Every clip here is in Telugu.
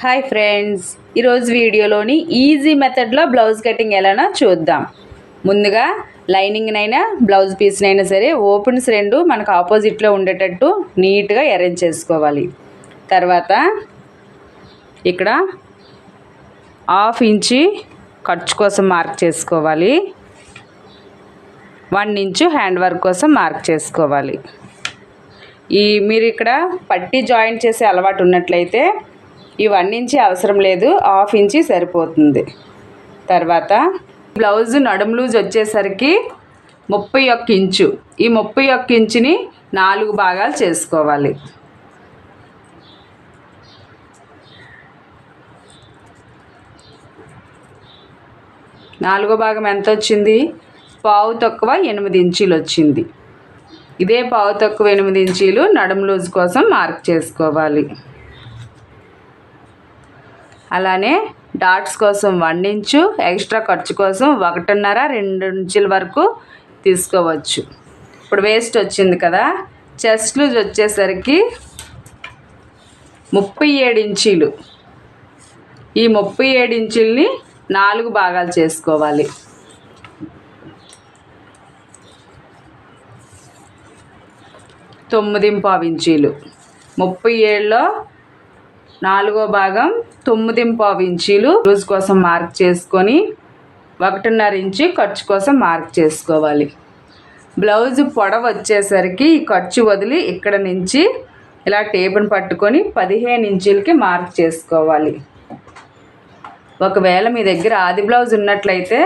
హాయ్ ఫ్రెండ్స్, ఈరోజు వీడియోలోని ఈజీ మెథడ్లో బ్లౌజ్ కటింగ్ ఎలానో చూద్దాం. ముందుగా లైనింగ్నైనా బ్లౌజ్ పీస్నైనా సరే ఓపెన్స్ రెండు మనకు ఆపోజిట్లో ఉండేటట్టు నీట్గా అరేంజ్ చేసుకోవాలి. తర్వాత ఇక్కడ 1/2 ఇంచి ఖర్చు కోసం మార్క్ చేసుకోవాలి. 1 ఇంచు హ్యాండ్ వర్క్ కోసం మార్క్ చేసుకోవాలి. మీరు ఇక్కడ పట్టి జాయింట్ చేసే అలవాటు ఉన్నట్లయితే ఈ 1 ఇంచి అవసరం లేదు, 1/2 ఇంచి సరిపోతుంది. తర్వాత బ్లౌజ్ నడుము లూజ్ వచ్చేసరికి 31 ఇంచు. ఈ 31 ఇంచుని 4 భాగాలు చేసుకోవాలి. నాలుగో భాగం ఎంత వచ్చింది? 1/4 ఇంచీలు వచ్చింది. ఇదే 1/4 ఇంచీలు నడుము లూజ్ కోసం మార్క్ చేసుకోవాలి. అలానే డాట్స్ కోసం 1 ఇంచు, ఎక్స్ట్రా ఖర్చు కోసం 1.5-2 ఇంచుల వరకు తీసుకోవచ్చు. ఇప్పుడు వేస్ట్ వచ్చింది కదా, చెస్ట్ లూజ్ వచ్చేసరికి 37 ఇంచీలు. ఈ 37 ఇంచుల్ని 4 భాగాలు చేసుకోవాలి. తొమ్మిది ఇంచీలు. 37లో 4వ భాగం 9.5 ఇంచీలు లూజ్ కోసం మార్క్ చేసుకొని 1.5 ఇంచు ఖర్చు కోసం మార్క్ చేసుకోవాలి. బ్లౌజ్ పొడవు వచ్చేసరికి ఈ ఖర్చు వదిలి ఇక్కడ నుంచి ఇలా టేపును పట్టుకొని 15 ఇంచీలకి మార్క్ చేసుకోవాలి. ఒకవేళ మీ దగ్గర ఆది బ్లౌజ్ ఉన్నట్లయితే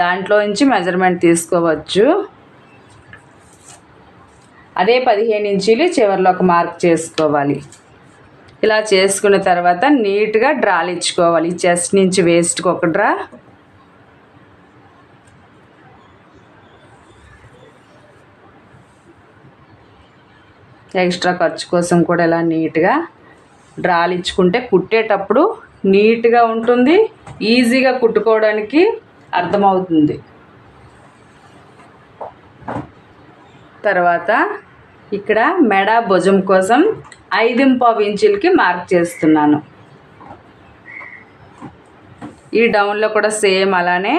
దాంట్లో నుంచి మెజర్మెంట్ తీసుకోవచ్చు. అదే 15 ఇంచీలు చివరిలో ఒక మార్క్ చేసుకోవాలి. ఇలా చేసుకున్న తర్వాత నీట్గా డ్రాలు ఇచ్చుకోవాలి. చెస్ట్ నుంచి వేస్ట్కి ఒక డ్రా, ఎక్స్ట్రా ఖర్చు కోసం కూడా ఇలా నీట్గా డ్రాలు ఇచ్చుకుంటే కుట్టేటప్పుడు నీట్గా ఉంటుంది, ఈజీగా కుట్టుకోవడానికి అర్థమవుతుంది. తర్వాత ఇక్కడ మెడ భుజం కోసం 5.5 ఇంచులకి మార్క్ చేస్తున్నాను. ఈ డౌన్లో కూడా సేమ్ అలానే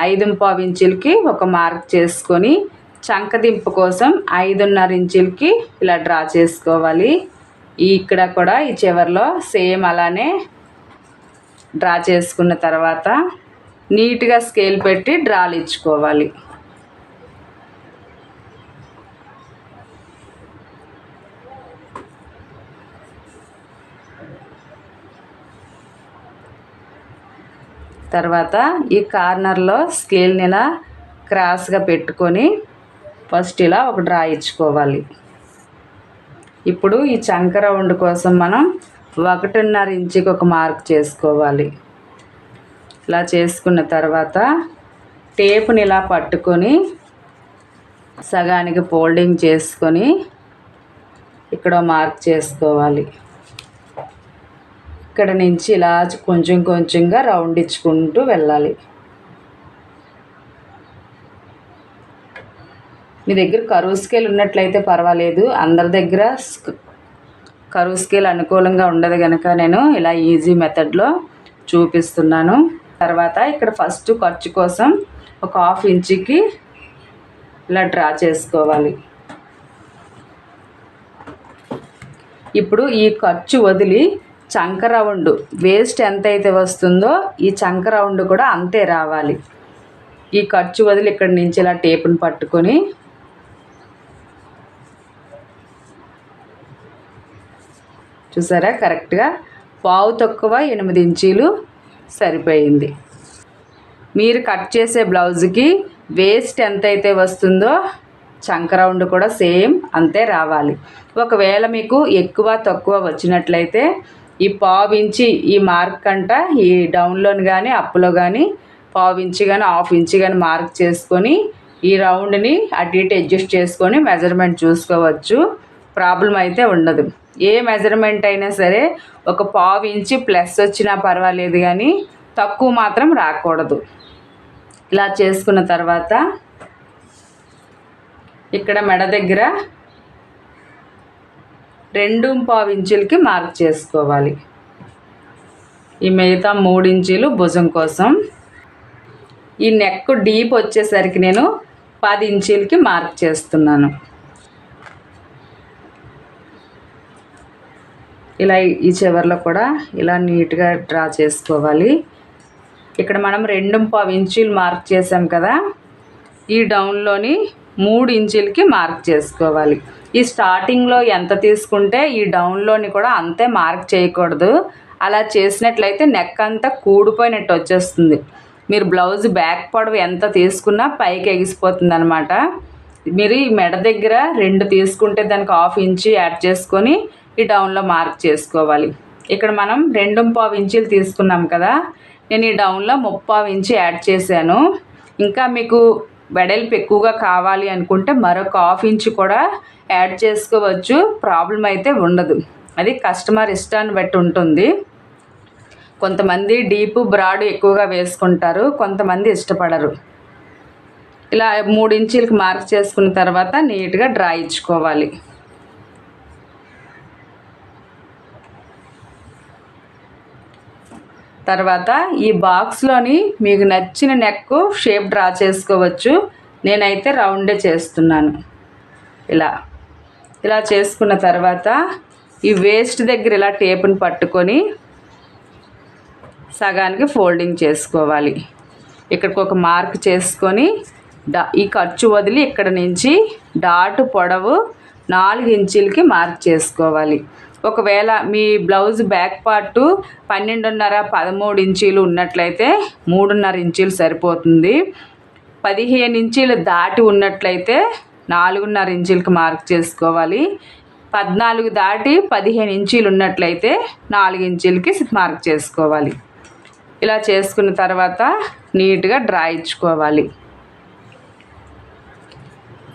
5.5 ఇంచులకి ఒక మార్క్ చేసుకొని చంకదింపు కోసం 5.5 ఇంచులకి ఇలా డ్రా చేసుకోవాలి. ఇక్కడ కూడా ఈ చివరిలో సేమ్ అలానే డ్రా చేసుకున్న తర్వాత నీట్గా స్కేల్ పెట్టి డ్రాలు ఇచ్చుకోవాలి. తర్వాత ఈ కార్నర్లో స్కేల్ని ఇలా క్రాస్గా పెట్టుకొని ఫస్ట్ ఇలా ఒక డ్రా ఇచ్చుకోవాలి. ఇప్పుడు ఈ చంక రౌండ్ కోసం మనం 1.5 ఇంచుకి ఒక మార్క్ చేసుకోవాలి. ఇలా చేసుకున్న తర్వాత టేప్ని ఇలా పట్టుకొని సగానికి ఫోల్డింగ్ చేసుకొని ఇక్కడ మార్క్ చేసుకోవాలి. ఇక్కడ నుంచి ఇలా కొంచెం కొంచెంగా రౌండ్ ఇచ్చుకుంటూ వెళ్ళాలి. మీ దగ్గర కరువు స్కేల్ ఉన్నట్లయితే పర్వాలేదు, అందరి దగ్గర కరువు స్కేల్ అనుకూలంగా ఉండదు కనుక నేను ఇలా ఈజీ మెథడ్లో చూపిస్తున్నాను. తర్వాత ఇక్కడ ఫస్ట్ ఖర్చు కోసం ఒక 1/2 ఇంచుకి ఇలా డ్రా చేసుకోవాలి. ఇప్పుడు ఈ ఖర్చు వదిలి చంక రౌండ్ వేస్ట్ ఎంత అయితే వస్తుందో ఈ చంక రౌండ్ కూడా అంతే రావాలి. ఈ ఖర్చు వదిలి ఇక్కడి నుంచి ఇలా టేపును పట్టుకొని చూసారా, కరెక్ట్గా 1/4 ఇంచీలు సరిపోయింది. మీరు కట్ చేసే బ్లౌజ్కి వేస్ట్ ఎంత అయితే వస్తుందో చంక రౌండ్ కూడా సేమ్ అంతే రావాలి. ఒకవేళ మీకు ఎక్కువ తక్కువ వచ్చినట్లయితే ఈ 1/4 ఇంచి ఈ మార్క్ అంట ఈ డౌన్లోని కానీ అప్లో కానీ 1/4 ఇంచి కానీ 1/2 ఇంచి కానీ మార్క్ చేసుకొని ఈ రౌండ్ని అటు ఇటు అడ్జస్ట్ చేసుకొని మెజర్మెంట్ చూసుకోవచ్చు. ప్రాబ్లం అయితే ఉండదు. ఏ మెజర్మెంట్ అయినా సరే ఒక 1/4 ఇంచి ప్లస్ వచ్చినా పర్వాలేదు, కానీ తక్కువ మాత్రం రాకూడదు. ఇలా చేసుకున్న తర్వాత ఇక్కడ మెడ దగ్గర 2.5 ఇంచులకి మార్క్ చేసుకోవాలి. ఈ మిగతా 3 ఇంచీలు భుజం కోసం. ఈ నెక్ డీప్ వచ్చేసరికి నేను 10 ఇంచీలకి మార్క్ చేస్తున్నాను. ఇలా ఈ చివర్లో కూడా ఇలా నీట్గా డ్రా చేసుకోవాలి. ఇక్కడ మనం 2.5 ఇంచీలు మార్క్ చేసాం కదా, ఈ డౌన్లోని 3 ఇంచీలకి మార్క్ చేసుకోవాలి. ఈ స్టార్టింగ్లో ఎంత తీసుకుంటే ఈ డౌన్లోని కూడా అంతే మార్క్ చేయకూడదు. అలా చేసినట్లయితే నెక్ అంతా కూడిపోయినట్టు వచ్చేస్తుంది. మీరు బ్లౌజ్ బ్యాక్ పొడవు ఎంత తీసుకున్నా పైకి ఎగిసిపోతుంది అనమాట. మీరు ఈ మెడ దగ్గర 2 తీసుకుంటే దానికి 1/2 ఇంచు యాడ్ చేసుకొని ఈ డౌన్లో మార్క్ చేసుకోవాలి. ఇక్కడ మనం 2.5 ఇంచీలు తీసుకున్నాం కదా, నేను ఈ డౌన్లో 3.5 ఇంచు యాడ్ చేశాను. ఇంకా మీకు వెడల్పు ఎక్కువగా కావాలి అనుకుంటే మరొక 1/2 ఇంచు కూడా యాడ్ చేసుకోవచ్చు, ప్రాబ్లం అయితే ఉండదు. అది కస్టమర్ ఇష్టాన్ని బట్టి ఉంటుంది. కొంతమంది డీప్ బ్రాడ్ ఎక్కువగా వేసుకుంటారు, కొంతమంది ఇష్టపడరు. ఇలా 3 ఇంచీలకి మార్క్ చేసుకున్న తర్వాత నీట్గా డ్రా ఇచ్చుకోవాలి. తర్వాత ఈ బాక్స్లోని మీకు నచ్చిన నెక్ షేప్ డ్రా చేసుకోవచ్చు. నేనైతే రౌండే చేస్తున్నాను. ఇలా చేసుకున్న తర్వాత ఈ వేస్ట్ దగ్గర ఇలా టేపుని పట్టుకొని సగానికి ఫోల్డింగ్ చేసుకోవాలి. ఇక్కడికి ఒక మార్క్ చేసుకొని ఈ ఖర్చు వదిలి ఇక్కడ నుంచి డాట్ పొడవు 4 ఇంచీలకి మార్క్ చేసుకోవాలి. ఒకవేళ మీ బ్లౌజ్ బ్యాక్ పార్టు 12.5 13 ఇంచీలు ఉన్నట్లయితే 3.5 ఇంచీలు సరిపోతుంది. 15 ఇంచీలు దాటి ఉన్నట్లయితే 4.5 ఇంచీలకి మార్క్ చేసుకోవాలి. 14 దాటి 15 ఇంచీలు ఉన్నట్లయితే 4 ఇంచీలకి మార్క్ చేసుకోవాలి. ఇలా చేసుకున్న తర్వాత నీట్గా డ్రా ఇచ్చుకోవాలి.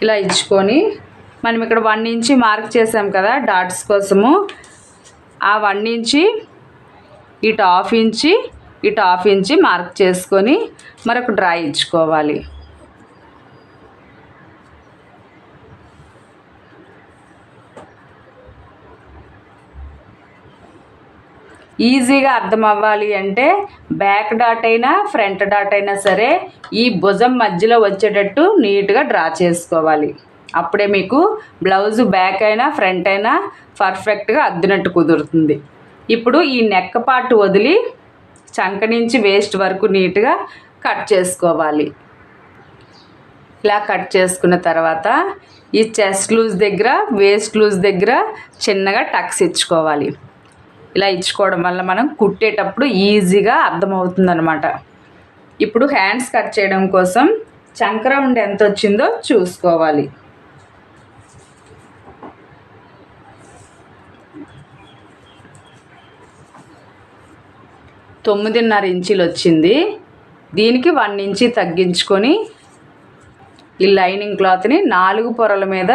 ఇలా ఇచ్చుకొని మనం ఇక్కడ 1 ఇంచు మార్క్ చేసాం కదా డాట్స్ కోసము, ఆ 1 ఇంచు ఇటు 1/2 ఇంచు ఇటు 1/2 ఇంచు మార్క్ చేసుకొని మరొక డ్రా ఇచ్చుకోవాలి. ఈజీగా అర్థం అవ్వాలి అంటే బ్యాక్ డాట్ అయినా ఫ్రంట్ డాట్ అయినా సరే ఈ భుజం మధ్యలో వచ్చేటట్టు నీట్గా డ్రా చేసుకోవాలి. అప్పుడే మీకు బ్లౌజ్ బ్యాక్ అయినా ఫ్రంట్ అయినా పర్ఫెక్ట్గా అద్దినట్టు కుదురుతుంది. ఇప్పుడు ఈ నెక్ పార్ట్ వదిలి చంక నుంచి వేస్ట్ వరకు నీట్గా కట్ చేసుకోవాలి. ఇలా కట్ చేసుకున్న తర్వాత ఈ చెస్ట్ లూజ్ దగ్గర వేస్ట్ లూజ్ దగ్గర చిన్నగా టక్స్ ఇచ్చుకోవాలి. ఇలా ఇచ్చుకోవడం వల్ల మనం కుట్టేటప్పుడు ఈజీగా అర్థమవుతుందన్నమాట. ఇప్పుడు హ్యాండ్స్ కట్ చేయడం కోసం చంక రౌండ్ ఎంత వచ్చిందో చూసుకోవాలి. 9.5 ఇంచీలు వచ్చింది. దీనికి 1 ఇంచు తగ్గించుకొని ఈ లైనింగ్ క్లాత్ని 4 పొరల మీద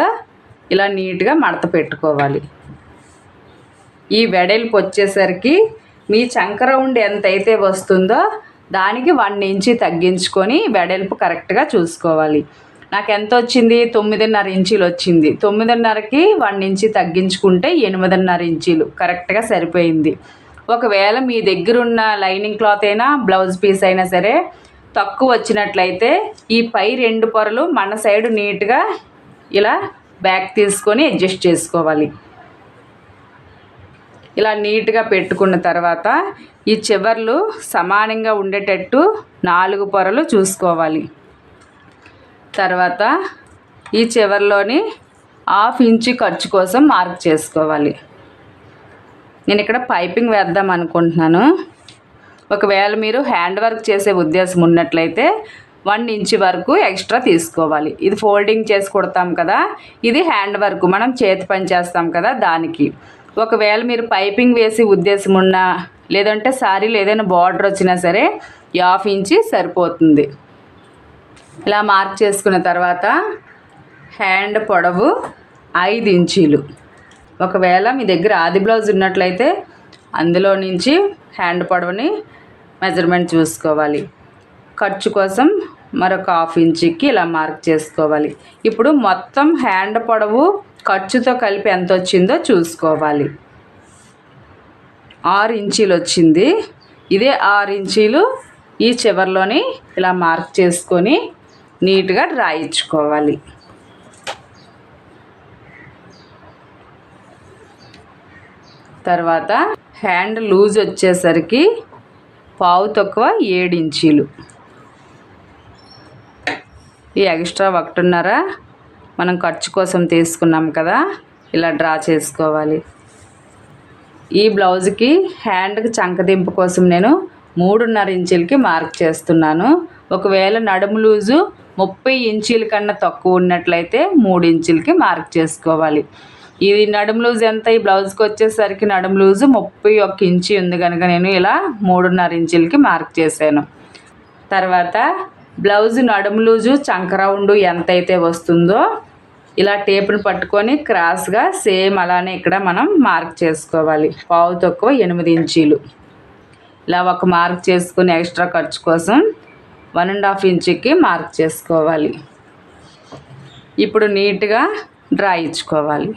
ఇలా నీట్గా మడత పెట్టుకోవాలి. ఈ వెడల్పు వచ్చేసరికి మీ చంక రౌండ్ ఎంతైతే వస్తుందో దానికి 1 ఇంచు తగ్గించుకొని వెడల్పు కరెక్ట్గా చూసుకోవాలి. నాకు ఎంత వచ్చింది? 9.5 ఇంచీలు వచ్చింది. 9.5కి 1 ఇంచు తగ్గించుకుంటే 8.5 ఇంచీలు కరెక్ట్గా సరిపోయింది. ఒకవేళ మీ దగ్గర ఉన్న లైనింగ్ క్లాత్ అయినా బ్లౌజ్ పీస్ అయినా సరే తక్కువ వచ్చినట్లయితే ఈ పై 2 పొరలు మన సైడ్ నీట్గా ఇలా బ్యాక్ తీసుకొని అడ్జస్ట్ చేసుకోవాలి. ఇలా నీట్గా పెట్టుకున్న తర్వాత ఈ చివర్లు సమానంగా ఉండేటట్టు 4 పొరలు చూసుకోవాలి. తర్వాత ఈ చివర్లోని 1/2 ఇంచు ఖర్చు కోసం మార్క్ చేసుకోవాలి. నేను ఇక్కడ పైపింగ్ వేద్దాం అనుకుంటున్నాను. ఒకవేళ మీరు హ్యాండ్ వర్క్ చేసే ఉద్దేశం ఉన్నట్లయితే 1 ఇంచు వరకు ఎక్స్ట్రా తీసుకోవాలి. ఇది ఫోల్డింగ్ చేసి కుడతాం కదా, ఇది హ్యాండ్ వర్క్ మనం చేతి పని చేస్తాం కదా దానికి. ఒకవేళ మీరు పైపింగ్ వేసి ఉద్దేశం ఉన్నా లేదంటే శారీలో ఏదైనా బార్డర్ వచ్చినా సరే 1/2 ఇంచు సరిపోతుంది. ఇలా మార్క్ చేసుకున్న తర్వాత హ్యాండ్ పొడవు 5 ఇంచీలు. ఒకవేళ మీ దగ్గర ఆది బ్లౌజ్ ఉన్నట్లయితే అందులో నుంచి హ్యాండ్ పొడవుని మెజర్మెంట్ చూసుకోవాలి. ఖర్చు కోసం మరొక 1/2 ఇంచుకి ఇలా మార్క్ చేసుకోవాలి. ఇప్పుడు మొత్తం హ్యాండ్ పొడవు ఖర్చుతో కలిపి ఎంత వచ్చిందో చూసుకోవాలి. 6 ఇంచీలు వచ్చింది. ఇదే 6 ఇంచీలు ఈ చివర్లోని ఇలా మార్క్ చేసుకొని నీట్గా డ్రా ఇచ్చుకోవాలి. తర్వాత హ్యాండ్ లూజ్ వచ్చేసరికి పావు తక్కువ 7 ఇంచీలు. ఈ ఎక్స్ట్రా 1.5 మనం ఖర్చు కోసం తీసుకున్నాం కదా, ఇలా డ్రా చేసుకోవాలి. ఈ బ్లౌజ్కి హ్యాండ్కి చంకదింపు కోసం నేను 3.5 ఇంచీలకి మార్క్ చేస్తున్నాను. ఒకవేళ నడుము లూజు 30 ఇంచీల కన్నా తక్కువ ఉన్నట్లయితే 3 ఇంచీలకి మార్క్ చేసుకోవాలి. ఇది నడుము లూజ్ ఎంత, ఈ బ్లౌజ్కి వచ్చేసరికి నడుము లూజు 31 ఇంచీ ఉంది కనుక నేను ఇలా 3.5 ఇంచీలకి మార్క్ చేశాను. తర్వాత బ్లౌజ్ నడుము లూజు చంక రౌండ్ ఎంతైతే వస్తుందో ఇలా టేపును పట్టుకొని క్రాస్గా సేమ్ అలానే ఇక్కడ మనం మార్క్ చేసుకోవాలి. పావు తక్కువ 8 ఇంచీలు. ఇలా ఒక మార్క్ చేసుకుని ఎక్స్ట్రా ఖర్చు కోసం 1.5 ఇంచుకి మార్క్ చేసుకోవాలి. ఇప్పుడు నీట్గా డ్రా ఇచ్చుకోవాలి.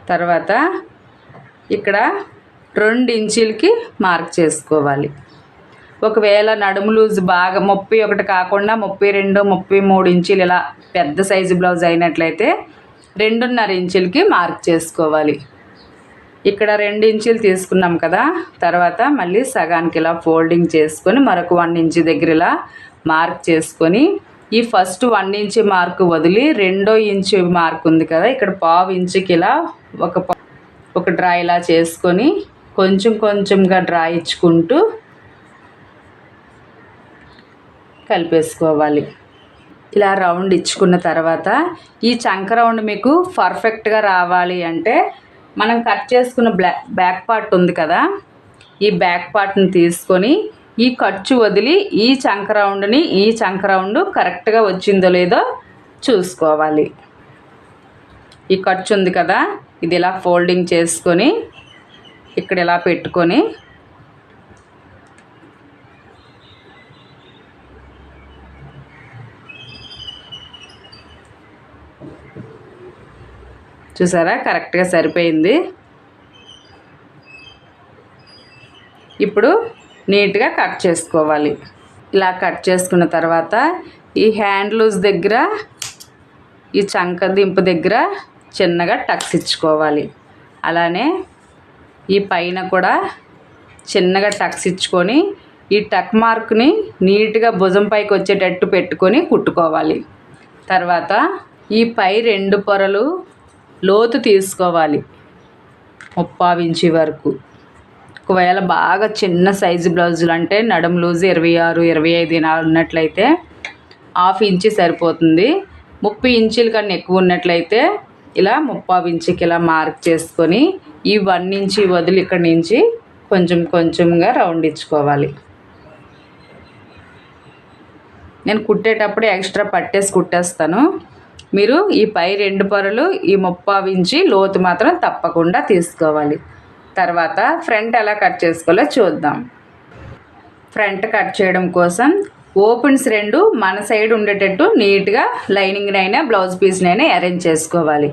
తర్వాత ఇక్కడ 2 ఇంచీలకి మార్క్ చేసుకోవాలి. ఒకవేళ నడుము లూజ్ బాగా 31 కాకుండా 32, 33 ఇంచీలు ఇలా పెద్ద సైజు బ్లౌజ్ అయినట్లయితే 2.5 ఇంచీలకి మార్క్ చేసుకోవాలి. ఇక్కడ 2 ఇంచీలు తీసుకున్నాం కదా, తర్వాత మళ్ళీ సగానికి ఇలా ఫోల్డింగ్ చేసుకొని మరొక 1 ఇంచ్ దగ్గర ఇలా మార్క్ చేసుకొని ఈ ఫస్ట్ 1 ఇంచ్ మార్క్ వదిలి 2వ ఇంచు మార్క్ ఉంది కదా, ఇక్కడ పావు ఇంచుకి ఇలా ఒక డ్రా ఇలా చేసుకొని కొంచెం కొంచెంగా డ్రా ఇచ్చుకుంటూ కలిపేసుకోవాలి. ఇలా రౌండ్ ఇచ్చుకున్న తర్వాత ఈ చంక రౌండ్ మీకు పర్ఫెక్ట్గా రావాలి అంటే మనం కట్ చేసుకున్న బ్యాక్ పార్ట్ ఉంది కదా, ఈ బ్యాక్ పార్ట్ని తీసుకొని ఈ ఖర్చు వదిలి ఈ చంక రౌండ్ కరెక్ట్గా వచ్చిందో లేదో చూసుకోవాలి. ఈ ఖర్చు ఉంది కదా, ఇది ఇలా ఫోల్డింగ్ చేసుకొని ఇక్కడ ఇలా పెట్టుకొని చూసారా కరెక్ట్గా సరిపోయింది. ఇప్పుడు నీట్గా కట్ చేసుకోవాలి. ఇలా కట్ చేసుకున్న తర్వాత ఈ హ్యాండ్ లూజ్ దగ్గర ఈ చంక దింపు దగ్గర చిన్నగా టక్స్ ఇచ్చుకోవాలి. అలానే ఈ పైన కూడా చిన్నగా టక్స్ ఇచ్చుకొని ఈ టక్ మార్క్ని నీట్గా భుజం పైకి వచ్చేటట్టు పెట్టుకొని కుట్టుకోవాలి. తర్వాత ఈ పై 2 పొరలు లోతు తీసుకోవాలి 30 ఇంచు వరకు. ఒకవేళ బాగా చిన్న సైజు బ్లౌజులు అంటే నడుము లూజు 26, 25 ఉన్నట్లయితే 1/2 ఇంచు సరిపోతుంది. 30 ఇంచుల కన్నా ఎక్కువ ఉన్నట్లయితే ఇలా 30 ఇంచుకి ఇలా మార్క్ చేసుకొని ఈ 1 ఇంచు వదిలి ఇక్కడి నుంచి కొంచెం కొంచెంగా రౌండ్ ఇచ్చుకోవాలి. నేను కుట్టేటప్పుడు ఎక్స్ట్రా పట్టేసి కుట్టేస్తాను. మీరు ఈ పై 2 పొరలు ఈ 30 ఇంచు లోతు మాత్రం తప్పకుండా తీసుకోవాలి. తర్వాత ఫ్రంట్ ఎలా కట్ చేసుకోవాలో చూద్దాం. ఫ్రంట్ కట్ చేయడం కోసం ఓపెన్స్ 2 మన సైడ్ ఉండేటట్టు నీట్గా లైనింగ్ అయినా బ్లౌజ్ పీస్నైనా అరేంజ్ చేసుకోవాలి.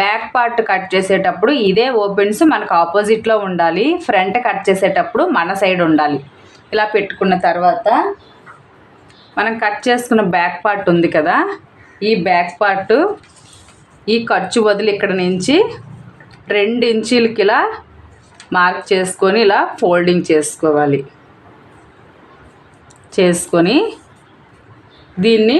బ్యాక్ పార్ట్ కట్ చేసేటప్పుడు ఇదే ఓపెన్స్ మనకు ఆపోజిట్లో ఉండాలి. ఫ్రంట్ కట్ చేసేటప్పుడు మన సైడ్ ఉండాలి. ఇలా పెట్టుకున్న తర్వాత మనం కట్ చేసుకున్న బ్యాక్ పార్ట్ ఉంది కదా, ఈ బ్యాక్ పార్ట్ ఈ ఖర్చు వదిలి ఇక్కడ నుంచి 2 ఇంచీలకి ఇలా మార్క్ చేసుకొని ఇలా ఫోల్డింగ్ చేసుకోవాలి. చేసుకొని దీన్ని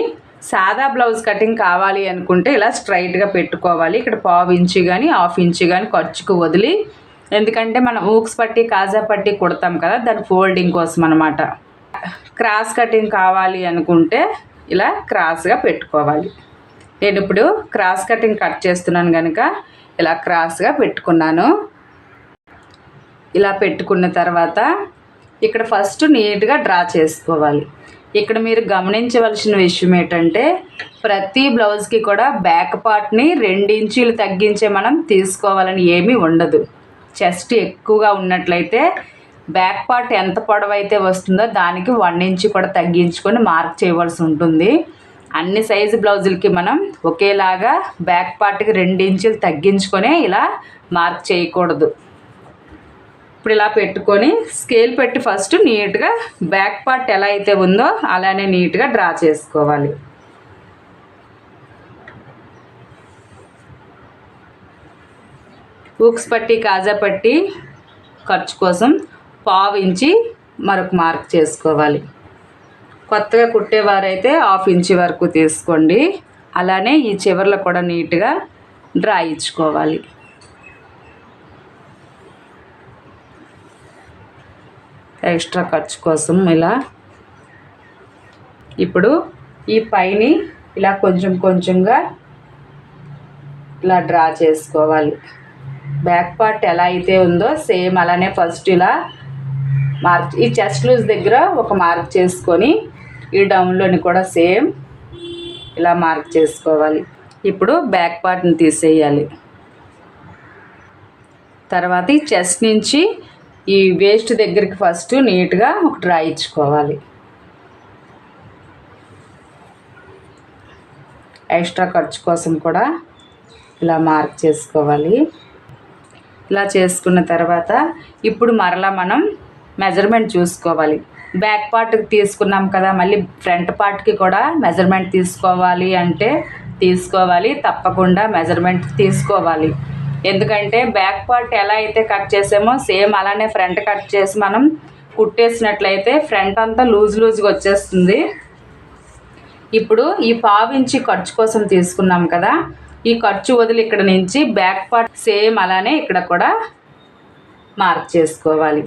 సాదా బ్లౌజ్ కటింగ్ కావాలి అనుకుంటే ఇలా స్ట్రైట్గా పెట్టుకోవాలి. ఇక్కడ 1/4 ఇంచు కానీ 1/2 ఇంచు కానీ ఖర్చుకు వదిలి, ఎందుకంటే మనం ఊక్స్ పట్టి కాజా పట్టి కుడతాం కదా, దాని ఫోల్డింగ్ కోసం అనమాట. క్రాస్ కటింగ్ కావాలి అనుకుంటే ఇలా క్రాస్గా పెట్టుకోవాలి. నేను ఇప్పుడు క్రాస్ కటింగ్ కట్ చేస్తున్నాను కనుక ఇలా క్రాస్గా పెట్టుకున్నాను. ఇలా పెట్టుకున్న తర్వాత ఇక్కడ ఫస్ట్ నీట్గా డ్రా చేసుకోవాలి. ఇక్కడ మీరు గమనించవలసిన విషయం ఏంటంటే ప్రతి బ్లౌజ్కి కూడా బ్యాక్ పార్ట్ని 2 ఇంచులు తగ్గించే మనం తీసుకోవాలని ఏమీ ఉండదు. చెస్ట్ ఎక్కువగా ఉన్నట్లయితే బ్యాక్ పార్ట్ ఎంత పొడవైతే వస్తుందో దానికి 1 ఇంచు కూడా తగ్గించుకొని మార్క్ చేయవలసి ఉంటుంది. అన్ని సైజు బ్లౌజులకి మనం ఒకేలాగా బ్యాక్ పార్ట్కి 2 ఇంచులు తగ్గించుకొని ఇలా మార్క్ చేయకూడదు. ఇప్పుడు ఇలా పెట్టుకొని స్కేల్ పెట్టి ఫస్ట్ నీట్గా బ్యాక్ పార్ట్ ఎలా అయితే ఉందో అలానే నీట్గా డ్రా చేసుకోవాలి. హూక్స్ పట్టి కాజా పట్టి ఖర్చు కోసం 1/2 ఇంచి మరొక మార్క్ చేసుకోవాలి. కొత్తగా కుట్టేవారైతే 1/2 ఇంచి వరకు తీసుకోండి. అలానే ఈ చివర్లో కూడా నీట్గా డ్రా ఇచ్చుకోవాలి. ఎక్స్ట్రా ఖర్చు కోసం ఇలా ఇప్పుడు ఈ పైని ఇలా కొంచెం కొంచెంగా ఇలా డ్రా చేసుకోవాలి. బ్యాక్ పార్ట్ ఎలా అయితే ఉందో సేమ్ అలానే ఫస్ట్ ఇలా మార్క్, ఈ చెస్ట్ లూజ్ దగ్గర ఒక మార్క్ చేసుకొని ఈ డౌన్లోని కూడా సేమ్ ఇలా మార్క్ చేసుకోవాలి. ఇప్పుడు బ్యాక్ పార్ట్ని తీసేయాలి. తర్వాత ఈ చెస్ట్ నుంచి ఈ వేస్ట్ దగ్గరికి ఫస్ట్ నీట్గా ఒక డ్రా ఇచ్చుకోవాలి. ఎక్స్ట్రా ఖర్చు కోసం కూడా ఇలా మార్క్ చేసుకోవాలి. ఇలా చేసుకున్న తర్వాత ఇప్పుడు మరలా మనం మెజర్మెంట్ చూసుకోవాలి. బ్యాక్ పార్ట్కి తీసుకున్నాం కదా, మళ్ళీ ఫ్రంట్ పార్ట్కి కూడా మెజర్మెంట్ తీసుకోవాలి అంటే తీసుకోవాలి, తప్పకుండా మెజర్మెంట్ తీసుకోవాలి. ఎందుకంటే బ్యాక్ పార్ట్ ఎలా అయితే కట్ చేసామో సేమ్ అలానే ఫ్రంట్ కట్ చేసి మనం కుట్టేసినట్లయితే ఫ్రంట్ అంతా లూజ్గా వచ్చేస్తుంది. ఇప్పుడు ఈ 1/2 ఇంచి ఖర్చు కోసం తీసుకున్నాం కదా, ఈ ఖర్చు వదిలి ఇక్కడ నుంచి బ్యాక్ పార్ట్ సేమ్ అలానే ఇక్కడ కూడా మార్క్ చేసుకోవాలి.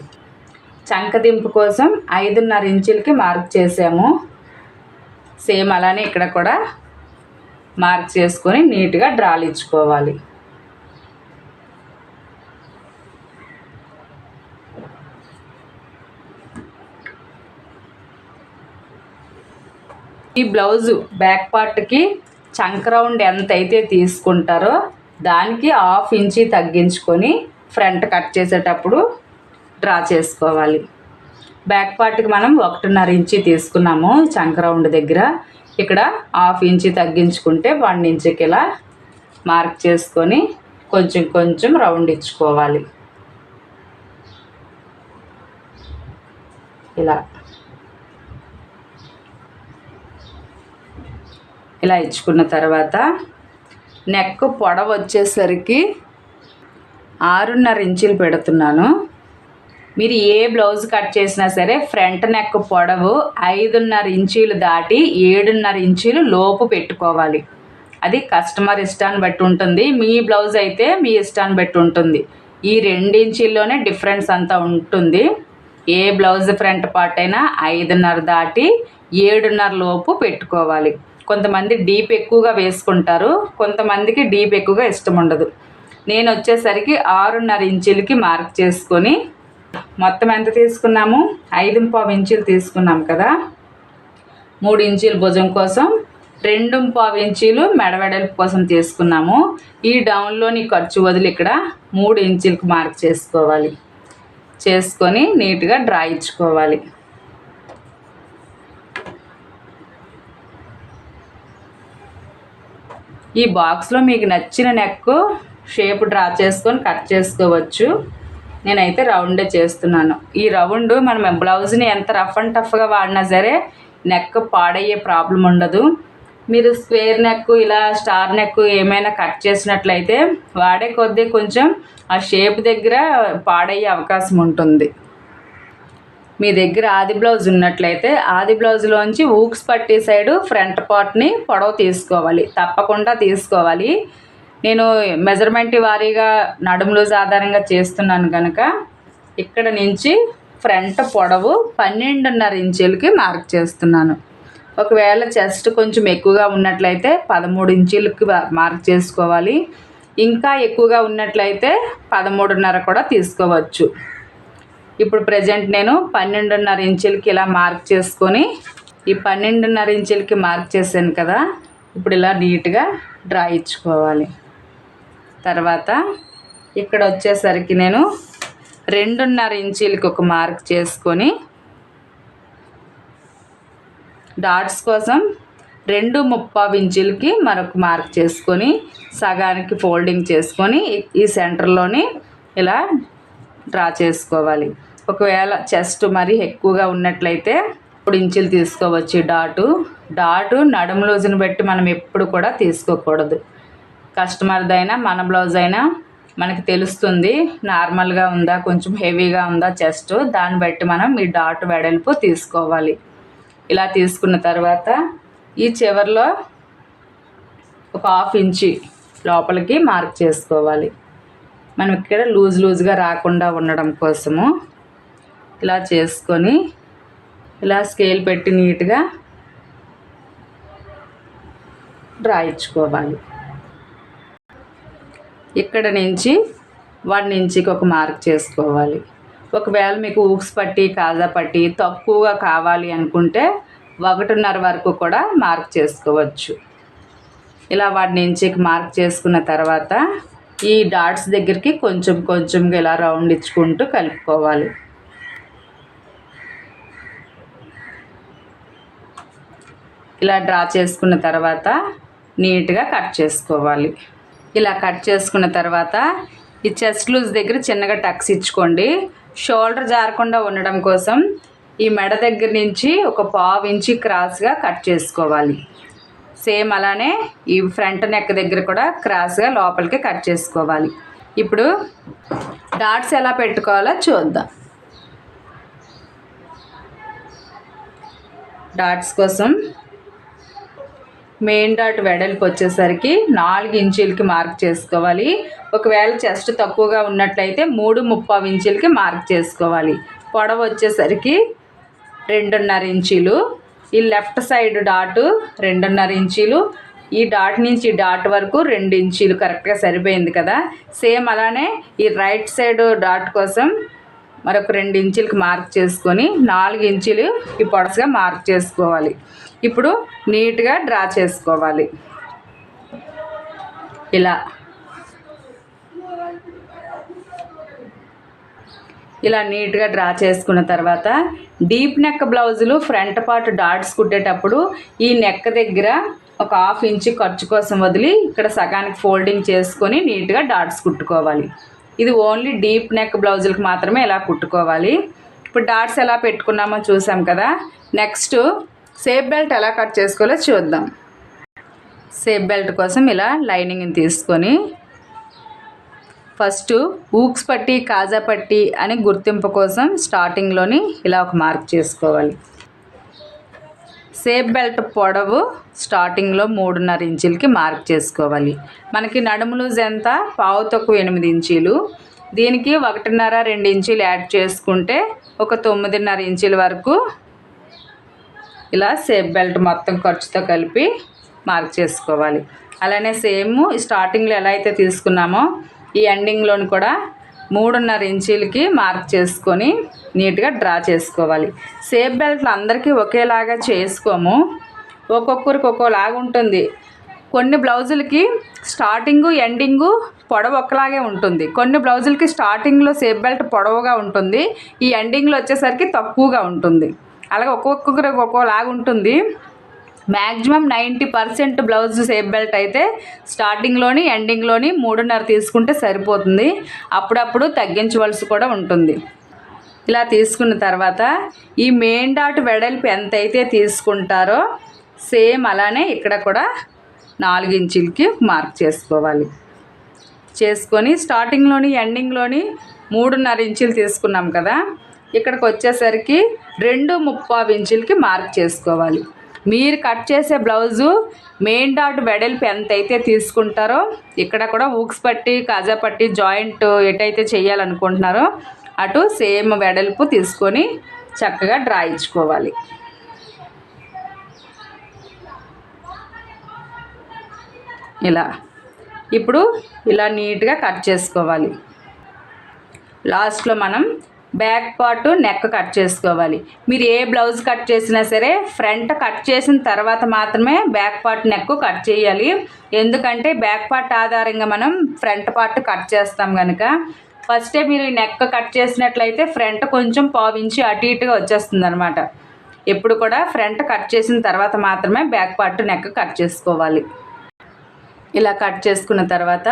చంకదింపు కోసం 5.5 ఇంచులకి మార్క్ చేసాము. సేమ్ అలానే ఇక్కడ కూడా మార్క్ చేసుకొని నీట్గా డ్రాలు ఇచ్చుకోవాలి. ఈ బ్లౌజు బ్యాక్ పార్ట్కి చంక రౌండ్ ఎంత అయితే తీసుకుంటారో దానికి 1/2 ఇంచి తగ్గించుకొని ఫ్రంట్ కట్ చేసేటప్పుడు డ్రా చేసుకోవాలి. బ్యాక్ పార్ట్కి మనం 1.5 ఇంచి తీసుకున్నాము చంక రౌండ్ దగ్గర, ఇక్కడ 1/2 ఇంచి తగ్గించుకుంటే 1 ఇంచుకి ఇలా మార్క్ చేసుకొని కొంచెం కొంచెం రౌండ్ ఇచ్చుకోవాలి. ఇలా ఇచ్చుకున్న తర్వాత నెక్ పొడవు వచ్చేసరికి 6.5 ఇంచులు పెడుతున్నాను. మీరు ఏ బ్లౌజ్ కట్ చేసినా సరే ఫ్రంట్ నెక్ పొడవు 5.5 ఇంచీలు దాటి 7.5 ఇంచీలు లోపు పెట్టుకోవాలి. అది కస్టమర్ ఇష్టాన్ని బట్టి ఉంటుంది, మీ బ్లౌజ్ అయితే మీ ఇష్టాన్ని బట్టి ఉంటుంది. ఈ 2 ఇంచీల్లోనే డిఫరెన్స్ అంతా ఉంటుంది. ఏ బ్లౌజ్ ఫ్రంట్ పార్ట్ అయినా 5.5 దాటి 7.5 లోపు పెట్టుకోవాలి. కొంతమంది డీప్ ఎక్కువగా వేసుకుంటారు, కొంతమందికి డీప్ ఎక్కువగా ఇష్టం ఉండదు. నేను వచ్చేసరికి 6.5 ఇంచులకి మార్క్ చేసుకొని మొత్తం ఎంత తీసుకున్నాము, 5.5 ఇంచులు తీసుకున్నాం కదా, 3 ఇంచులు భుజం కోసం, 2.5 ఇంచులు మెడవెడల్పు కోసం తీసుకున్నాము. ఈ డౌన్లోని ఖర్చు వదిలి ఇక్కడ 3 ఇంచులకి మార్క్ చేసుకోవాలి. చేసుకొని నీట్గా డ్రా ఇచ్చుకోవాలి. ఈ బాక్స్లో మీకు నచ్చిన నెక్ షేప్ డ్రా చేసుకొని కట్ చేసుకోవచ్చు. నేనైతే రౌండే చేస్తున్నాను. ఈ రౌండ్ మనం బ్లౌజ్ని ఎంత రఫ్ అండ్ టఫ్గా వాడినా సరే నెక్ పాడయ్యే ప్రాబ్లం ఉండదు. మీరు స్క్వేర్ నెక్ ఇలా స్టార్ నెక్ ఏమైనా కట్ చేసినట్లయితే వాడే కొద్దీ కొంచెం ఆ షేప్ దగ్గర పాడయ్యే అవకాశం ఉంటుంది. మీ దగ్గర ఆది బ్లౌజ్ ఉన్నట్లయితే ఆది బ్లౌజ్లోంచి ఊక్స్ పట్టీ సైడు ఫ్రంట్ పార్ట్ని పొడవు తీసుకోవాలి, తప్పకుండా తీసుకోవాలి. నేను మెజర్మెంట్ వారీగా నడుము లూజ్ ఆధారంగా చేస్తున్నాను కనుక ఇక్కడ నుంచి ఫ్రంట్ పొడవు 12.5 ఇంచులకి మార్క్ చేస్తున్నాను. ఒకవేళ చెస్ట్ కొంచెం ఎక్కువగా ఉన్నట్లయితే 13 ఇంచులకి మార్క్ చేసుకోవాలి. ఇంకా ఎక్కువగా ఉన్నట్లయితే 13.5 కూడా తీసుకోవచ్చు. ఇప్పుడు ప్రజెంట్ నేను 12.5 ఇంచులకి ఇలా మార్క్ చేసుకొని ఈ 12.5 ఇంచులకి మార్క్ చేశాను కదా, ఇప్పుడు ఇలా నీట్గా డ్రా ఇచ్చుకోవాలి. తర్వాత ఇక్కడ వచ్చేసరికి నేను 2.5 ఇంచులకి ఒక మార్క్ చేసుకొని డాట్స్ కోసం 2.25 ఇంచులకి మరొక మార్క్ చేసుకొని సగానికి ఫోల్డింగ్ చేసుకొని ఈ సెంటర్లోని ఇలా డ్రా చేసుకోవాలి. ఒకవేళ చెస్ట్ మరీ ఎక్కువగా ఉన్నట్లయితే 3 ఇంచులు తీసుకోవచ్చు. డాటు నడుము లూజుని బట్టి మనం ఎప్పుడు కూడా తీసుకోకూడదు. కస్టమర్దైనా మన బ్లౌజ్ అయినా మనకి తెలుస్తుంది నార్మల్గా ఉందా కొంచెం హెవీగా ఉందా చెస్ట్, దాన్ని బట్టి మనం ఈ డాట్ వెడల్పు తీసుకోవాలి. ఇలా తీసుకున్న తర్వాత ఈ చివర్లో ఒక 1/2 ఇంచి లోపలికి మార్క్ చేసుకోవాలి. మనం ఇక్కడ లూజ్గా రాకుండా ఉండడం కోసము ఇలా చేసుకొని ఇలా స్కేల్ పెట్టి నీట్గా డ్రా ఇచ్చుకోవాలి. ఇక్కడ నుంచి 1 ఇంచుకి ఒక మార్క్ చేసుకోవాలి. ఒకవేళ మీకు ఊక్స్ పట్టి కాజా పట్టి తక్కువగా కావాలి అనుకుంటే 1.5 వరకు కూడా మార్క్ చేసుకోవచ్చు. ఇలా 1 ఇంచుకి మార్క్ చేసుకున్న తర్వాత ఈ డాట్స్ దగ్గరికి కొంచెంగా ఇలా రౌండ్ ఇచ్చుకుంటూ కలుపుకోవాలి. ఇలా డ్రా చేసుకున్న తర్వాత నీట్గా కట్ చేసుకోవాలి. ఇలా కట్ చేసుకున్న తర్వాత ఈ చెస్ట్ లూజ్ దగ్గర చిన్నగా టక్స్ ఇచ్చుకోండి. షోల్డర్ జారకుండా ఉండడం కోసం ఈ మెడ దగ్గర నుంచి ఒక 1/2 ఇంచి క్రాస్గా కట్ చేసుకోవాలి. సేమ్ అలానే ఈ ఫ్రంట్ నెక్ దగ్గర కూడా క్రాస్గా లోపలికి కట్ చేసుకోవాలి. ఇప్పుడు డాట్స్ ఎలా పెట్టుకోవాలో చూద్దాం. డాట్స్ కోసం మెయిన్ డాట్ వెడల్పు వచ్చేసరికి 4 ఇంచులకి మార్క్ చేసుకోవాలి. ఒకవేళ చెస్ట్ తక్కువగా ఉన్నట్లయితే 3.25 ఇంచులకి మార్క్ చేసుకోవాలి. పొడవు వచ్చేసరికి 2.5 ఇంచులు. ఈ లెఫ్ట్ సైడ్ డాటు 2.5 ఇంచులు. ఈ డాట్ నుంచి డాట్ వరకు 2 ఇంచులు కరెక్ట్గా సరిపోయింది కదా. సేమ్ అలానే ఈ రైట్ సైడ్ డాట్ కోసం మరొక 2 ఇంచులకి మార్క్ చేసుకొని 4 ఇంచులు ఈ పొడసుగా మార్క్ చేసుకోవాలి. ఇప్పుడు నీట్గా డ్రా చేసుకోవాలి. ఇలా నీట్గా డ్రా చేసుకున్న తర్వాత డీప్ నెక్ బ్లౌజులు ఫ్రంట్ పార్ట్ డాట్స్ కుట్టేటప్పుడు ఈ నెక్ దగ్గర ఒక 1/2 ఇంచు ఖర్చు కోసం వదిలి ఇక్కడ సగానికి ఫోల్డింగ్ చేసుకొని నీట్గా డాట్స్ కుట్టుకోవాలి. ఇది ఓన్లీ డీప్ నెక్ బ్లౌజులకు మాత్రమే ఇలా కుట్టుకోవాలి. ఇప్పుడు డాట్స్ ఎలా పెట్టుకున్నామో చూసాం కదా. నెక్స్ట్ షేప్ బెల్ట్ ఎలా కట్ చేసుకోవాలో చూద్దాం. షేప్ బెల్ట్ కోసం ఇలా లైనింగ్ని తీసుకొని ఫస్ట్ ఊక్స్ పట్టి కాజా పట్టి అని గుర్తింపు కోసం స్టార్టింగ్లోని ఇలా ఒక మార్క్ చేసుకోవాలి. షేప్ బెల్ట్ పొడవు స్టార్టింగ్లో 3.5 ఇంచులకి మార్క్ చేసుకోవాలి. మనకి నడుము లూజ్ ఎంత? 8 ఇంచులు. దీనికి 1.5-2 ఇంచులు యాడ్ చేసుకుంటే ఒక 9.5 ఇంచుల వరకు ఇలా షేప్ బెల్ట్ మొత్తం ఖర్చుతో కలిపి మార్క్ చేసుకోవాలి. అలానే సేమ్ స్టార్టింగ్లో ఎలా అయితే తీసుకున్నామో ఈ ఎండింగ్లోని కూడా 3.5 ఇంచులకి మార్క్ చేసుకొని నీట్గా డ్రా చేసుకోవాలి. షేప్ బెల్ట్లు అందరికీ ఒకేలాగా చేసుకోము, ఒక్కొక్కరికి ఒక్కోలాగా ఉంటుంది. కొన్ని బ్లౌజులకి స్టార్టింగు ఎండింగు పొడవు ఒకలాగే ఉంటుంది. కొన్ని బ్లౌజులకి స్టార్టింగ్లో షేప్ బెల్ట్ పొడవుగా ఉంటుంది, ఈ ఎండింగ్లో వచ్చేసరికి తక్కువగా ఉంటుంది. అలాగే ఒక్కొక్కరికి ఒక్కోలాగా ఉంటుంది. మ్యాక్సిమం 90% బ్లౌజ్ షేప్ బెల్ట్ అయితే స్టార్టింగ్లోని ఎండింగ్లోని 3.5 తీసుకుంటే సరిపోతుంది. అప్పుడప్పుడు తగ్గించవలసి కూడా ఉంటుంది. ఇలా తీసుకున్న తర్వాత ఈ మెయిన్ డాట్ వెడల్పు ఎంతైతే తీసుకుంటారో సేమ్ అలానే ఇక్కడ కూడా 4 ఇంచులకి మార్క్ చేసుకోవాలి. చేసుకొని స్టార్టింగ్లోని ఎండింగ్లోని 3.5 ఇంచులు తీసుకున్నాం కదా, ఇక్కడికి వచ్చేసరికి 2.25 ఇంచులకి మార్క్ చేసుకోవాలి. మీరు కట్ చేసే బ్లౌజు మెయిన్ డాట్ వెడల్పు ఎంతైతే తీసుకుంటారో ఇక్కడ కూడా ఊక్స్ పట్టి కాజా పట్టి జాయింట్ ఎటైతే చేయాలనుకుంటున్నారో అటు సేమ్ వెడల్పు తీసుకొని చక్కగా డ్రా ఇచ్చుకోవాలి. ఇప్పుడు ఇలా నీట్గా కట్ చేసుకోవాలి. లాస్ట్లో మనం బ్యాక్ పార్ట్ నెక్ కట్ చేసుకోవాలి. మీరు ఏ బ్లౌజ్ కట్ చేసినా సరే ఫ్రంట్ కట్ చేసిన తర్వాత మాత్రమే బ్యాక్ పార్ట్ నెక్ కట్ చేయాలి. ఎందుకంటే బ్యాక్ పార్ట్ ఆధారంగా మనం ఫ్రంట్ పార్ట్ కట్ చేస్తాం కనుక ఫస్టే మీరు నెక్ కట్ చేసినట్లయితే ఫ్రంట్ కొంచెం 1/4 ఇంచు అటు ఇటుగా వచ్చేస్తుంది అనమాట. ఎప్పుడు కూడా ఫ్రంట్ కట్ చేసిన తర్వాత మాత్రమే బ్యాక్ పార్ట్ నెక్ కట్ చేసుకోవాలి. ఇలా కట్ చేసుకున్న తర్వాత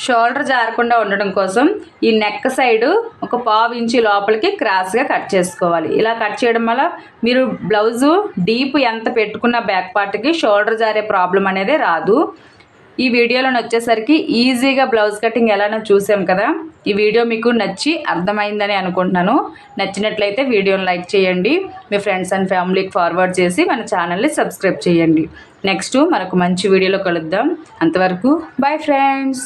షోల్డర్ జారకుండా ఉండడం కోసం ఈ నెక్ సైడు ఒక 1/2 ఇంచు లోపలికి క్రాస్గా కట్ చేసుకోవాలి. ఇలా కట్ చేయడం వల్ల మీరు బ్లౌజు డీప్ ఎంత పెట్టుకున్న బ్యాక్ పార్ట్కి షోల్డర్ జారే ప్రాబ్లం అనేది రాదు. ఈ వీడియోలోని వచ్చేసరికి ఈజీగా బ్లౌజ్ కటింగ్ ఎలానో చూసాం కదా. ఈ వీడియో మీకు నచ్చి అర్థమైందని అనుకుంటున్నాను. నచ్చినట్లయితే వీడియోని లైక్ చేయండి, మీ ఫ్రెండ్స్ అండ్ ఫ్యామిలీకి ఫార్వర్డ్ చేసి మన ఛానల్ని సబ్స్క్రైబ్ చేయండి. నెక్స్ట్ మనకు మంచి వీడియోలో కలుద్దాం. అంతవరకు బాయ్ ఫ్రెండ్స్.